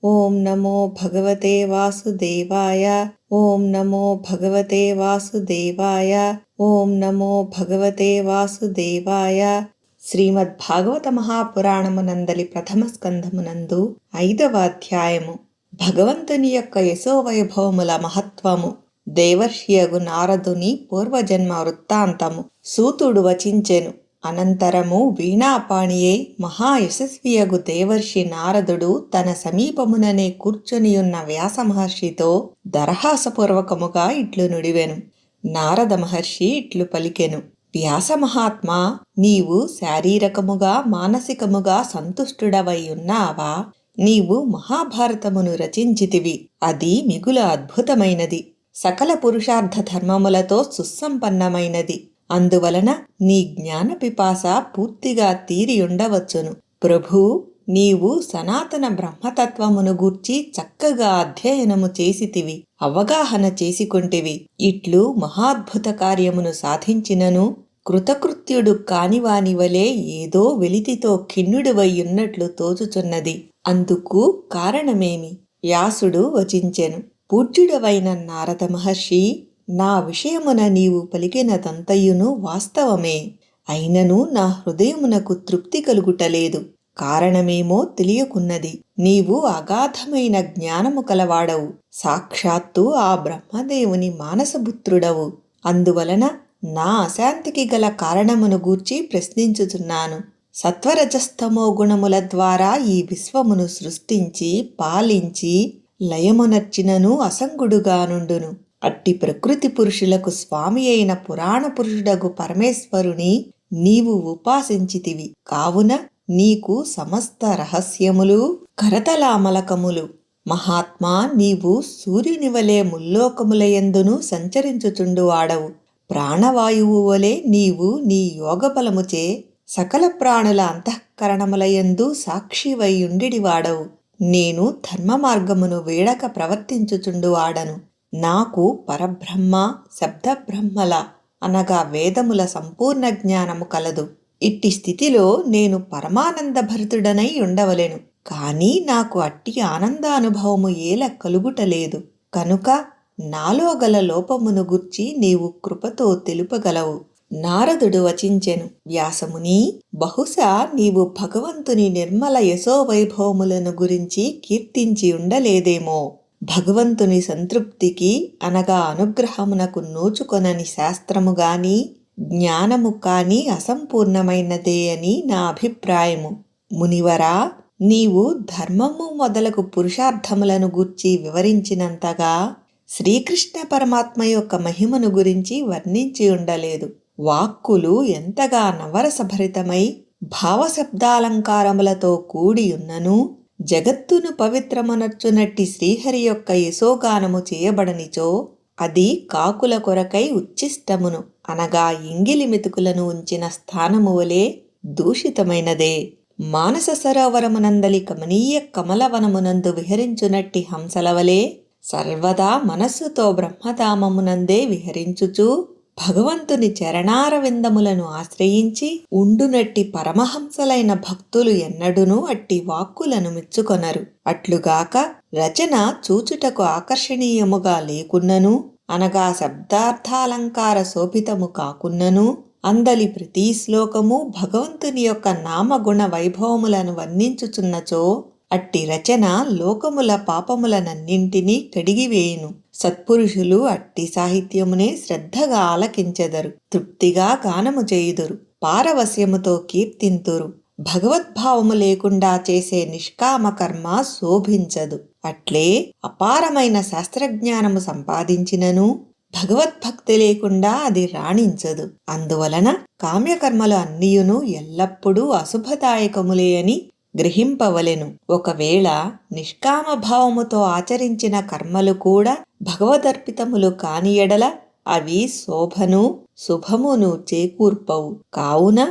ఓం నమో భగవతే వాసుదేవాయ. ఓం నమో భగవతే వాసుదేవాయ. ఓం నమో భగవతే వాసుదేవాయ. శ్రీమద్భాగవత మహాపురాణమునందలి ప్రథమ స్కంధమునందు 5వ అధ్యాయము. భగవంతుని యొక్క యశోవైభవముల మహత్వము. దేవర్షియగు నారదుని పూర్వజన్మ వృత్తాంతము. సూతుడు వచించెను. అనంతరము వీణాపాణియై మహాయశస్వియగు దేవర్షి నారదుడు తన సమీపముననే కూర్చొనియున్న వ్యాసమహర్షితో దరహాసపూర్వకముగా ఇట్లు నుడివెను. నారద మహర్షి ఇట్లు పలికెను. వ్యాసమహాత్మా, నీవు శారీరకముగా మానసికముగా సంతుష్టుడవై ఉన్నావా? నీవు మహాభారతమును రచించితివి. అది మిగుల అద్భుతమైనది. సకల పురుషార్థ ధర్మములతో సుసంపన్నమైనది. అందువలన నీ జ్ఞాన పిపాస పూర్తిగా తీరియుండవచ్చును. ప్రభూ, నీవు సనాతన బ్రహ్మతత్వమును గూర్చి చక్కగా అధ్యయనము చేసితివి, అవగాహన చేసుకొంటివి. ఇట్లు మహాద్భుత కార్యమును సాధించినను కృతకృత్యుడు కానివాని వలె ఏదో వెలితితో ఖిన్నుడివయ్యున్నట్లు తోచుచున్నది. అందుకు కారణమేమి? వ్యాసుడు వచించెను. పూజ్యుడవైన నారద మహర్షి, నా విషయమున నీవు పలికినదంతయును వాస్తవమే. అయినను నా హృదయమునకు తృప్తి కలుగుటలేదు. కారణమేమో తెలియకున్నది. నీవు అగాధమైన జ్ఞానము కలవాడవు. సాక్షాత్తు ఆ బ్రహ్మదేవుని మానసపుత్రుడవు. అందువలన నా అశాంతికి గల కారణమును గూర్చి ప్రశ్నించుచున్నాను. సత్వరజస్తమో గుణముల ద్వారా ఈ విశ్వమును సృష్టించి పాలించి లయమునర్చినను అసంగుడుగా నుండును. అట్టి ప్రకృతి పురుషులకు స్వామి అయిన పురాణ పురుషుడగు పరమేశ్వరుని నీవు ఉపాసించితివి. కావున నీకు సమస్త రహస్యములు కరతలామలకములు. మహాత్మా, నీవు సూర్యుని వలె ముల్లోకములయందును సంచరించుచుండువాడవు. ప్రాణవాయువు వలె నీవు నీ యోగబలముచే సకల ప్రాణుల అంతఃకరణములయందు సాక్షివైయుండివాడవు. నేను ధర్మ మార్గమును వీడక ప్రవర్తించుచుండువాడను. నాకు పరబ్రహ్మ శబ్దబ్రహ్మల అనగా వేదముల సంపూర్ణ జ్ఞానము కలదు. ఇట్టి స్థితిలో నేను పరమానందభరితుడనై ఉండవలెను. కాని నాకు అట్టి ఆనందానుభవము ఏల కలుగుటలేదు. కనుక నాలో గల లోపమును గుర్చి నీవు కృపతో తెలుపగలవు. నారదుడు వచించెను. వ్యాసముని, బహుశా నీవు భగవంతుని నిర్మల యశోవైభవములను గురించి కీర్తించి ఉండలేదేమో. భగవంతుని సంతృప్తికి అనగా అనుగ్రహమునకు నోచుకొనని శాస్త్రము గాని జ్ఞానము కాని అసంపూర్ణమైనదే అని నా అభిప్రాయము. మునివరా, నీవు ధర్మము మొదలగు పురుషార్థములను గూర్చి వివరించినంతగా శ్రీకృష్ణ పరమాత్మ యొక్క మహిమను గురించి వర్ణించి ఉండలేదు. వాక్కులు ఎంతగా నవరసభరితమై భావశబ్దాలంకారములతో కూడియున్నను జగత్తును పవిత్రమనర్చునట్టి శ్రీహరి యొక్క యశోగానము చేయబడనిచో అది కాకుల కొరకై ఉచ్ఛిష్టమును అనగా ఎంగిలి మెతుకులను ఉంచిన స్థానము వలె దూషితమైనదే. మానస సరోవరమునందలి కమనీయ కమలవనమునందు విహరించునట్టి హంసల వలె సర్వదా మనస్సుతో బ్రహ్మధామమునందే విహరించుచు భగవంతుని చరణారవిందములను ఆశ్రయించి ఉండునట్టి పరమహంసలైన భక్తులు ఎన్నడునూ అట్టి వాక్కులను మెచ్చుకొనరు. అట్లుగాక రచన చూచుటకు ఆకర్షణీయముగా లేకున్నను అనగా శబ్దార్థాలంకార శోభితము కాకున్నను అందలి ప్రతి శ్లోకము భగవంతుని యొక్క నామగుణ వైభవములను వర్ణించుచున్నచో అట్టి రచన లోకముల పాపములనన్నింటినీ కడిగివేయును. సత్పురుషులు అట్టి సాహిత్యమునే శ్రద్ధగా ఆలకించెదరు, తృప్తిగా గానము చేయుదురు, పారవస్యముతో కీర్తింతురు. భగవద్భావము లేకుండా చేసే నిష్కామ కర్మ శోభించదు. అట్లే అపారమైన శాస్త్రజ్ఞానము సంపాదించినను భగవద్భక్తి లేకుండా అది రాణించదు. అందువలన కామ్యకర్మలు అన్నియును ఎల్లప్పుడూ అశుభదాయకములే అని గ్రహింపవలెను. ఒకవేళ నిష్కామ భావముతో ఆచరించిన కర్మలు కూడా భగవదర్పితములు కాని ఎడల అవి శోభను శుభమును చేకూర్పవు. కావున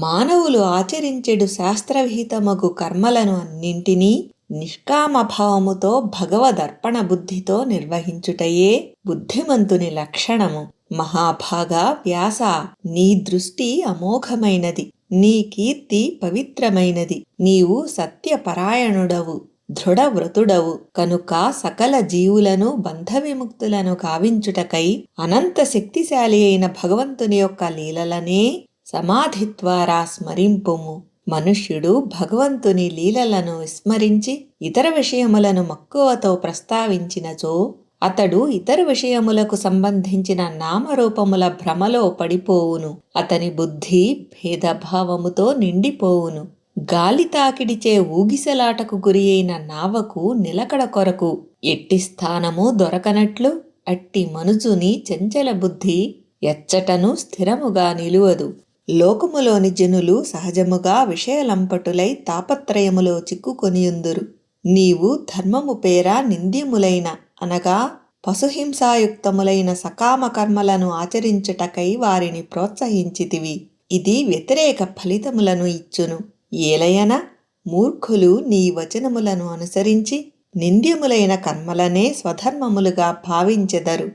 మానవులు ఆచరించెడు శాస్త్రవిహితమగు కర్మలను అన్నింటినీ నిష్కామభావముతో భగవదర్పణ బుద్ధితో నిర్వహించుటయే బుద్ధిమంతుని లక్షణము. మహాభాగా వ్యాస, నీ దృష్టి అమోఘమైనది, నీ కీర్తి పవిత్రమైనది. నీవు సత్యపరాయణుడవు. దృఢవ్రతుడవు కనుక సకల జీవులను బంధవిముక్తులను కావించుటకై అనంత శక్తిశాలి అయిన భగవంతుని యొక్క లీలలనే సమాధి ద్వారా స్మరింపుము. మనుష్యుడు భగవంతుని లీలలను విస్మరించి ఇతర విషయములను మక్కువతో ప్రస్తావించినచో అతడు ఇతర విషయములకు సంబంధించిన నామరూపముల భ్రమలో పడిపోవును. అతని బుద్ధి భేదభావముతో నిండిపోవును. గాలి తాకిడిచే ఊగిసలాటకు గురి అయిన నావకు నిలకడ కొరకు ఎట్టి స్థానము దొరకనట్లు అట్టి మనుజుని చంచల బుద్ధి ఎచ్చటను స్థిరముగా నిలువదు. లోకములోని జనులు సహజముగా విషయలంపటులై తాపత్రయములో చిక్కుకొనియుందురు. నీవు ధర్మము పేర నింద్యములైన అనగా పశుహింసాయుక్తములైన సకామ కర్మలను ఆచరించుటకై వారిని ప్రోత్సహించితివి. ఇది వ్యతిరేక ఫలితములను ఇచ్చును. ఏలయన మూర్ఖులు నీ వచనములను అనుసరించి నింద్యములైన కర్మలనే స్వధర్మములుగా భావించెదరు.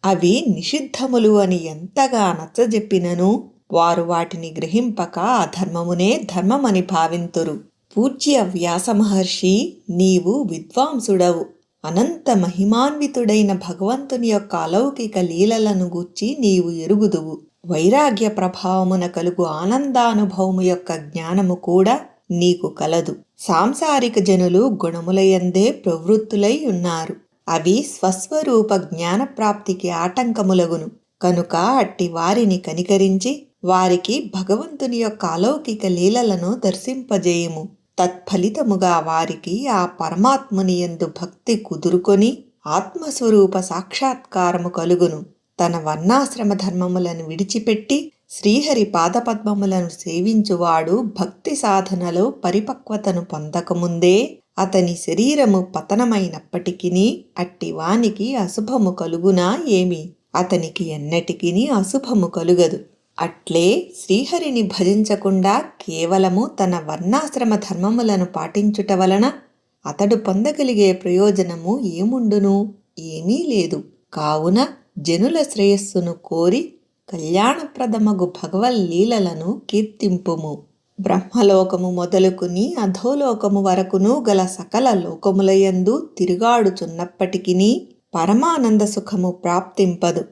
అవి నిషిద్ధములు అని ఎంతగా నచ్చజెప్పినను వారు వాటిని గ్రహింపక అధర్మమునే ధర్మమని భావింతురు. పూజ్య వ్యాసమహర్షి, నీవు విద్వాంసుడవు. అనంత మహిమాన్వితుడైన భగవంతుని యొక్క అలౌకిక లీలలను గూర్చి నీవు ఎరుగుదువు. వైరాగ్య ప్రభావమున కలుగు ఆనందానుభవము యొక్క జ్ఞానము కూడా నీకు కలదు. సాంసారిక జనులు గుణములయందే ప్రవృత్తులై ఉన్నారు. అవి స్వస్వరూప జ్ఞానప్రాప్తికి ఆటంకములగును. కనుక అట్టి వారిని కనికరించి వారికి భగవంతుని యొక్క అలౌకిక లీలలను దర్శింపజేయుము. తత్ఫలితముగా వారికి ఆ పరమాత్ముని యందు భక్తి కుదురుకొని ఆత్మస్వరూప సాక్షాత్కారము కలుగును. తన వర్ణాశ్రమ ధర్మములను విడిచిపెట్టి శ్రీహరి పాదపద్మములను సేవించువాడు భక్తి సాధనలో పరిపక్వతను పొందకముందే అతని శరీరము పతనమైనప్పటికీ అట్టి వానికి అశుభము కలుగునా ఏమి? అతనికి ఎన్నటికిని అశుభము కలుగదు. అట్లే శ్రీహరిని భజించకుండా కేవలము తన వర్ణాశ్రమ ధర్మములను పాటించుట వలన అతడు పొందగలిగే ప్రయోజనము ఏముండును? ఏమీ లేదు. కావున జనుల శ్రేయస్సును కోరి కళ్యాణప్రదమగు భగవల్లీలలను కీర్తింపుము. బ్రహ్మలోకము మొదలుకుని అధోలోకము వరకును గల సకల లోకములయందు తిరుగాడుచున్నప్పటికీ పరమానంద సుఖము ప్రాప్తింపదు.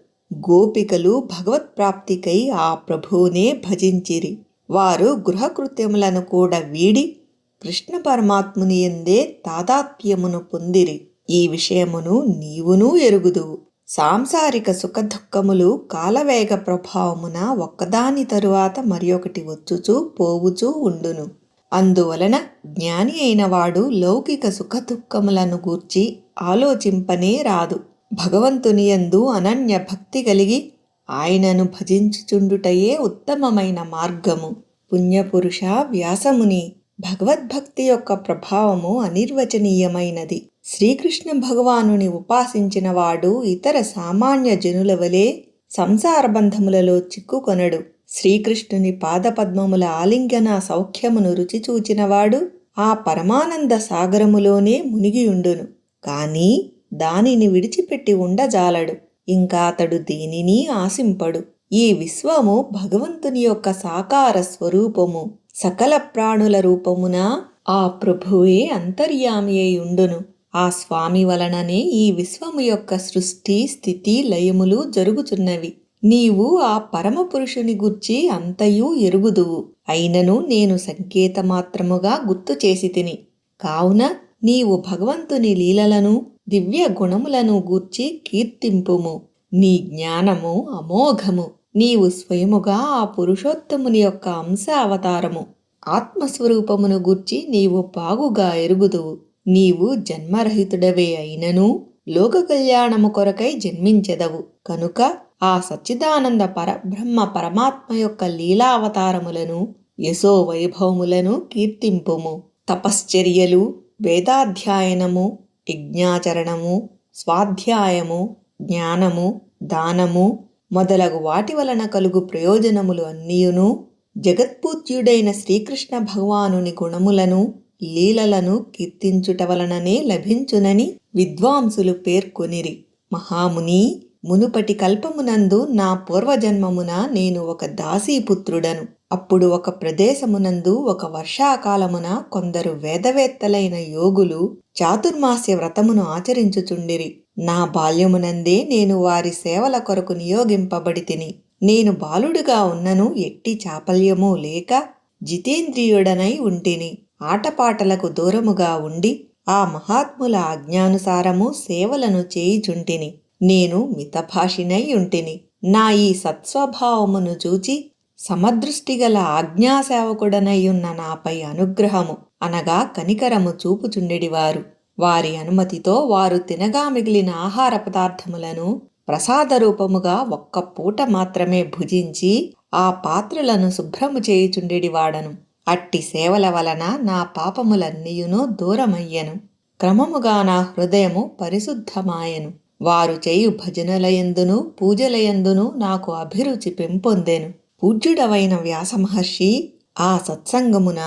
గోపికలు భగవత్ప్రాప్తికై ఆ ప్రభువునే భజించిరి. వారు గృహకృత్యములను కూడా వీడి కృష్ణ పరమాత్ముని యందే తాదాత్మ్యమును పొందిరి. ఈ విషయమును నీవునూ ఎరుగుదువు. సాంసారిక సుఖదుఖములు కాలవేగ ప్రభావమున ఒక్కదాని తరువాత మరియొకటి వచ్చుచూ పోవుచూ ఉండును. అందువలన జ్ఞాని అయిన వాడు లౌకిక సుఖదుఖములను గూర్చి ఆలోచింపనే రాదు. భగవంతుని యందు అనన్య భక్తి కలిగి ఆయనను భజించుచుండుటయే ఉత్తమమైన మార్గము. పుణ్యపురుష వ్యాసముని, భగవద్భక్తి యొక్క ప్రభావము అనిర్వచనీయమైనది. శ్రీకృష్ణ భగవానుని ఉపాసించిన వాడు ఇతర సామాన్య జనుల వలె సంసార బంధములలో చిక్కుకొనడు. శ్రీకృష్ణుని పాదపద్మముల ఆలింగన సౌఖ్యమును రుచిచూచినవాడు ఆ పరమానంద సాగరములోనే మునిగియుండును. కాని దానిని విడిచిపెట్టి ఉండజాలడు. ఇంకా అతడు దేనిని ఆశింపడు. ఈ విశ్వము భగవంతుని యొక్క సాకార స్వరూపము. సకల ప్రాణుల రూపమున ఆ ప్రభువే అంతర్యామి అయి ఉండును. ఆ స్వామి వలననే ఈ విశ్వము యొక్క సృష్టి, స్థితి, లయములు జరుగుచున్నవి. నీవు ఆ పరమపురుషుని గూర్చి అంతయు ఎరుగుదువు. అయినను నేను సంకేతమాత్రముగా గుర్తు చేసి తిని. కావున నీవు భగవంతుని లీలలను, దివ్య గుణములను గూర్చి కీర్తింపుము. నీ జ్ఞానము అమోఘము. నీవు స్వయముగా ఆ పురుషోత్తముని యొక్క అంశ అవతారము. ఆత్మస్వరూపమును గూర్చి నీవు బాగుగా ఎరుగుదువు. నీవు జన్మరహితుడవే అయినను లోక కళ్యాణము కొరకై జన్మించెదవు. కనుక ఆ సచ్చిదానంద పరబ్రహ్మ పరమాత్మ యొక్క లీలావతారములను, యశో వైభవములను కీర్తింపుము. తపశ్చర్యలు, వేదాధ్యాయనము, యజ్ఞాచరణము, స్వాధ్యాయము, జ్ఞానము, దానము మొదలగు వాటి వలన కలుగు ప్రయోజనములు అన్నీయును జగత్పూజ్యుడైన శ్రీకృష్ణ భగవానుని గుణములను, లీలలను కీర్తించుట వలననే లభించునని విద్వాంసులు పేర్కొనిరి. మహాముని, మునుపటి కల్పమునందు నా పూర్వజన్మమున నేను ఒక దాసీపుత్రుడను. అప్పుడు ఒక ప్రదేశమునందు ఒక వర్షాకాలమున కొందరు వేదవేత్తలైన యోగులు చాతుర్మాస్య వ్రతమును ఆచరించుచుండిరి. నా బాల్యమునందే నేను వారి సేవల కొరకు నియోగింపబడితిని. నేను బాలుడుగా ఉన్నను ఎట్టి చాపల్యమూ లేక జితేంద్రియుడనై ఉంటిని. ఆటపాటలకు దూరముగా ఉండి ఆ మహాత్ముల ఆజ్ఞానుసారము సేవలను చేయుచుంటిని. నేను మితభాషినై ఉంటిని. నా ఈ సత్స్వభావమును చూచి సమదృష్టిగల ఆజ్ఞాసేవకుడనయ్యున్న నాపై అనుగ్రహము అనగా కనికరము చూపుచుండెడివారు. వారి అనుమతితో వారు తినగా మిగిలిన ఆహార పదార్థములను ప్రసాదరూపముగా ఒక్క పూట మాత్రమే భుజించి ఆ పాత్రలను శుభ్రము చేయుచుండెడివాడను. అట్టి సేవల వలన నా పాపములన్నీయును దూరమయ్యెను. క్రమముగా నా హృదయము పరిశుద్ధమాయెను. వారు చేయు భజనలయందును పూజలయందును నాకు అభిరుచి పెంపొందెను. పూజ్యుడవైన వ్యాసమహర్షి, ఆ సత్సంగమున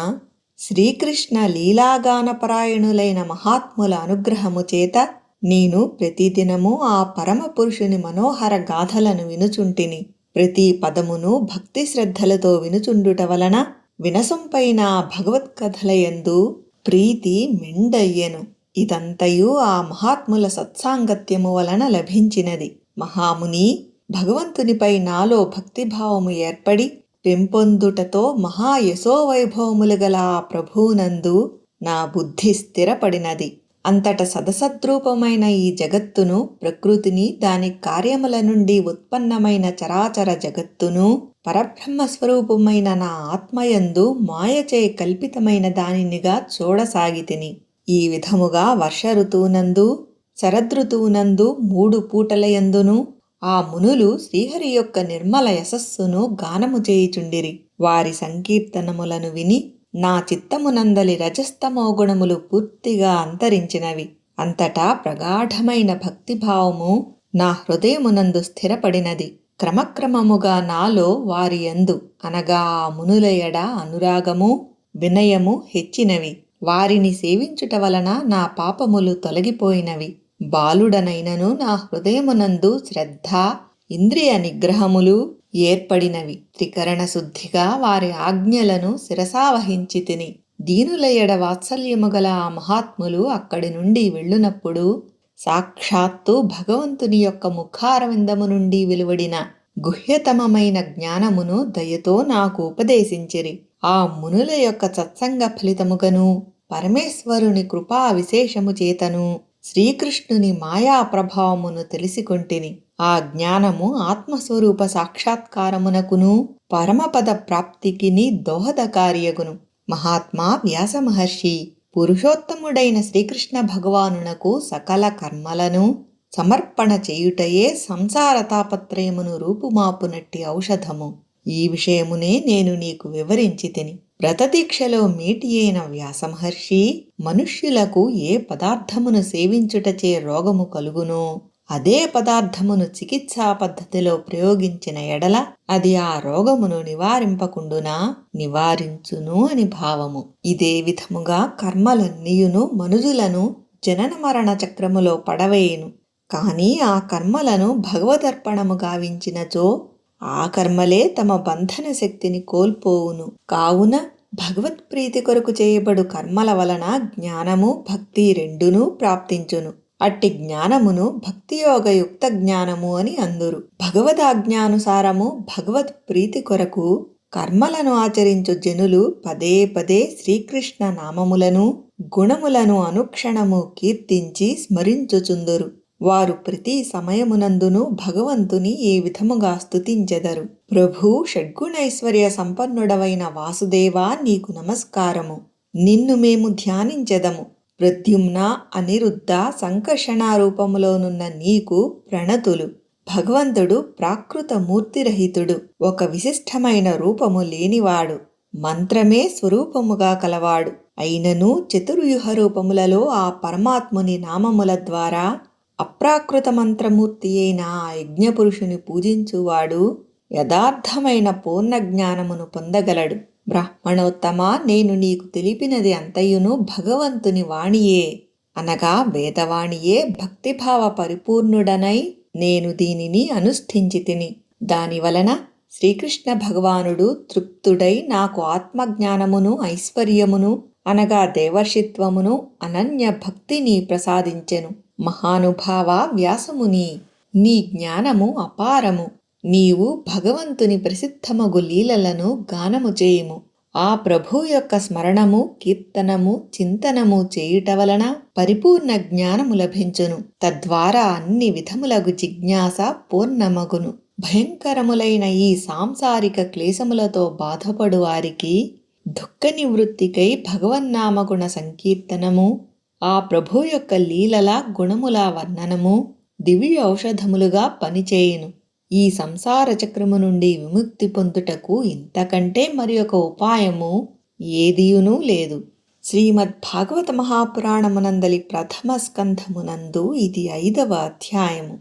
శ్రీకృష్ణ లీలాగానపరాయణులైన మహాత్ముల అనుగ్రహము చేత నేను ప్రతిదినము ఆ పరమపురుషుని మనోహర గాథలను వినుచుంటిని. ప్రతి పదమును భక్తి శ్రద్ధలతో వినుచుండుట వలన వినసొంపైన భగవత్కథలయందు ప్రీతి మెండయ్యెను. ఇదంతయు ఆ మహాత్ముల సత్సాంగత్యము వలన లభించినది. మహాముని, భగవంతునిపై నాలో భక్తిభావము ఏర్పడి పెంపొందుటతో మహాయశోవైభవములు గల ఆ ప్రభువునందు నా బుద్ధి స్థిరపడినది. అంతట సదసద్రూపమైన ఈ జగత్తును, ప్రకృతిని, దాని కార్యముల నుండి ఉత్పన్నమైన చరాచర జగత్తును, పరబ్రహ్మస్వరూపమైన నా ఆత్మయందు మాయచే కల్పితమైన దానినిగా చూడసాగితిని. ఈ విధముగా వర్ష ఋతువునందు, శరదృతువునందు 3 పూటలయందును ఆ మునులు శ్రీహరి యొక్క నిర్మల యశస్సును గానము చేయుచుండిరి. వారి సంకీర్తనములను విని నా చిత్తమునందలి రజస్తమో గుణములు పూర్తిగా అంతరించినవి. అంతటా ప్రగాఢమైన భక్తిభావము నా హృదయమునందు స్థిరపడినది. క్రమక్రమముగా నాలో వారి యందు అనగా ఆ మునుల ఎడ అనురాగము, వినయము హెచ్చినవి. వారిని సేవించుట వలన నా పాపములు తొలగిపోయినవి. బాలుడనైనను నా హృదయమునందు శ్రద్ధ, ఇంద్రియ నిగ్రహములు ఏర్పడినవి. త్రికరణ శుద్ధిగా వారి ఆజ్ఞలను శిరసావహించి తిని. దీనుల ఎడ వాత్సల్యము గల ఆ మహాత్ములు అక్కడి నుండి వెళ్ళునప్పుడు సాక్షాత్తు భగవంతుని యొక్క ముఖారవిందము నుండి వెలువడిన గుహ్యతమమైన జ్ఞానమును దయతో నాకు ఉపదేశించిరి. ఆ మునుల యొక్క సత్సంగ ఫలితముగను, పరమేశ్వరుని కృపా విశేషము చేతను శ్రీకృష్ణుని మాయా ప్రభావమును తెలిసికొంటిని. ఆ జ్ఞానము ఆత్మస్వరూప సాక్షాత్కారమునకును పరమపద ప్రాప్తికిని దోహదకారియగును. మహాత్మా వ్యాస మహర్షి, పురుషోత్తముడైన శ్రీకృష్ణ భగవానునకు సకల కర్మలను సమర్పణ చేయుటయే సంసార తాపత్రయమును రూపుమాపునట్టి ఔషధము. ఈ విషయమునే నేను నీకు వివరించి తిని. వ్రతదీక్షలో మేటి అయిన వ్యాసమహర్షి, మనుష్యులకు ఏ పదార్థమును సేవించుటచే రోగము కలుగునో అదే పదార్థమును చికిత్సా పద్ధతిలో ప్రయోగించిన ఎడల అది ఆ రోగమును నివారింపకుండునా నివారించును అని భావము. ఇదే విధముగా కర్మలన్నీయును మనుజులను జనన మరణ చక్రములో పడవేయును. కాని ఆ కర్మలను భగవదర్పణము గావించినచో ఆ కర్మలే తమ బంధన శక్తిని కోల్పోవును. కావున భగవత్ప్రీతి కొరకు చేయబడు కర్మల వలన జ్ఞానము, భక్తి రెండునూ ప్రాప్తించును. అట్టి జ్ఞానమును భక్తియోగయుక్త జ్ఞానము అని అందురు. భగవదాజ్ఞానుసారము భగవత్ ప్రీతి కొరకు కర్మలను ఆచరించు జనులు పదే పదే శ్రీకృష్ణ నామములను, గుణములను అనుక్షణము కీర్తించి స్మరించుచుందురు. వారు ప్రతి సమయమునందును భగవంతుని ఈ విధముగా స్తుతించెదరు. ప్రభూ, షడ్గుణైశ్వర్య సంపన్నుడవైన వాసుదేవా, నీకు నమస్కారము. నిన్ను మేము ధ్యానించెదము. ప్రద్యుమ్న, అనిరుద్ధ, సంకర్షణ రూపములోనున్న నీకు ప్రణతులు. భగవంతుడు ప్రాకృత మూర్తిరహితుడు, ఒక విశిష్టమైన రూపము లేనివాడు, మంత్రమే స్వరూపముగా కలవాడు. అయినను చతుర్వ్యూహ రూపములలో ఆ పరమాత్ముని నామముల ద్వారా అప్రాకృత మంత్రమూర్తి అయిన ఆ యజ్ఞపురుషుని పూజించువాడు యథార్థమైన పూర్ణ జ్ఞానమును పొందగలడు. బ్రాహ్మణోత్తమ, నేను నీకు తెలిపినది అంతయును భగవంతుని వాణియే, అనగా వేదవాణియే. భక్తిభావ పరిపూర్ణుడనై నేను దీనిని అనుష్ఠించి తిని. దానివలన శ్రీకృష్ణ భగవానుడు తృప్తుడై నాకు ఆత్మజ్ఞానమును ఐశ్వర్యమును అనగా దేవర్షిత్వమును అనన్య భక్తిని ప్రసాదించెను. మహానుభావ వ్యాసముని, నీ జ్ఞానము అపారము. నీవు భగవంతుని ప్రసిద్ధమగు లీలలను గానము చేయుము. ఆ ప్రభు యొక్క స్మరణము, కీర్తనము, చింతనము చేయుట వలన పరిపూర్ణ జ్ఞానము లభించును. తద్వారా అన్ని విధములగు జిజ్ఞాస పూర్ణమగును. భయంకరములైన ఈ సాంసారిక క్లేశములతో బాధపడు వారికి దుఃఖ నివృత్తికై భగవన్నామగుణ సంకీర్తనము, ఆ ప్రభు యొక్క లీలల గుణముల వర్ణనము దివ్య ఔషధములుగా పనిచేయును. ఈ సంసార చక్రము నుండి విముక్తి పొందుటకు ఇంతకంటే మరి ఒక ఉపాయము ఏదియునూ లేదు. శ్రీమద్ భాగవత మహాపురాణమునందలి ప్రథమ స్కంధమునందు ఇది 5వ అధ్యాయము.